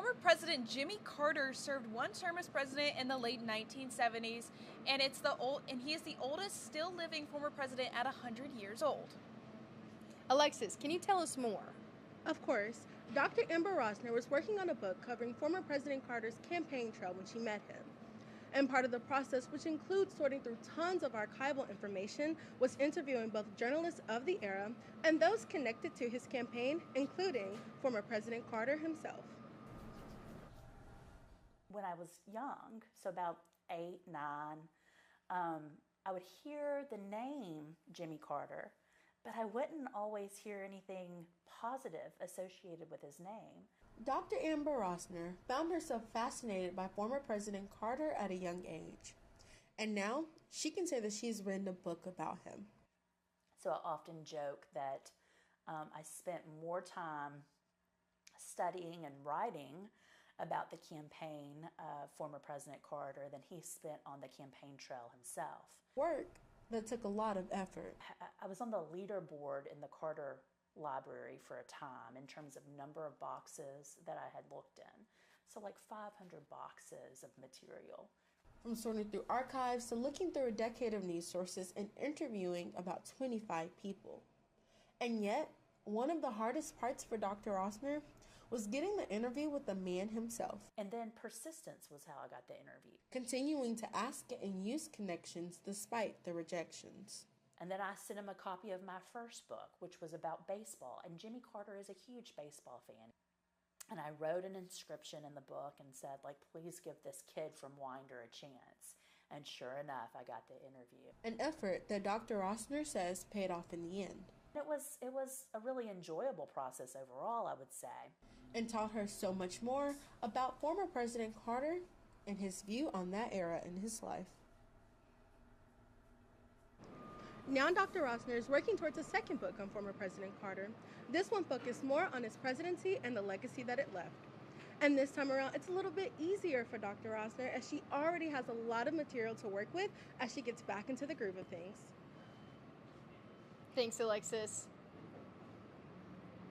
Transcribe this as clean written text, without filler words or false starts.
Former President Jimmy Carter served one term as president in the late 1970s, and he is the oldest still living former president at 100 years old. Alexis, can you tell us more? Of course, Dr. Amber Rosner was working on a book covering former President Carter's campaign trail when she met him. And part of the process, which includes sorting through tons of archival information, was interviewing both journalists of the era and those connected to his campaign, including former President Carter himself. When I was young, so about 8, 9, I would hear the name Jimmy Carter, but I wouldn't always hear anything positive associated with his name. Dr. Amber Rosner found herself fascinated by former President Carter at a young age. And now she can say that she's written a book about him. So I often joke that I spent more time studying and writing about the campaign of former President Carter than he spent on the campaign trail himself. Work that took a lot of effort. I was on the leaderboard in the Carter Library for a time in terms of number of boxes that I had looked in. So like 500 boxes of material. From sorting through archives to looking through a decade of news sources and interviewing about 25 people. And yet, one of the hardest parts for Dr. Rosner was getting the interview with the man himself. And then persistence was how I got the interview. Continuing to ask and use connections despite the rejections. And then I sent him a copy of my first book, which was about baseball. And Jimmy Carter is a huge baseball fan. And I wrote an inscription in the book and said, please give this kid from Winder a chance. And sure enough, I got the interview. An effort that Dr. Rosner says paid off in the end. It was a really enjoyable process overall, I would say. And taught her so much more about former President Carter and his view on that era in his life. Now Dr. Rosner is working towards a second book on former President Carter. This one focused more on his presidency and the legacy that it left. And this time around, it's a little bit easier for Dr. Rosner as she already has a lot of material to work with as she gets back into the groove of things. Thanks, Alexis.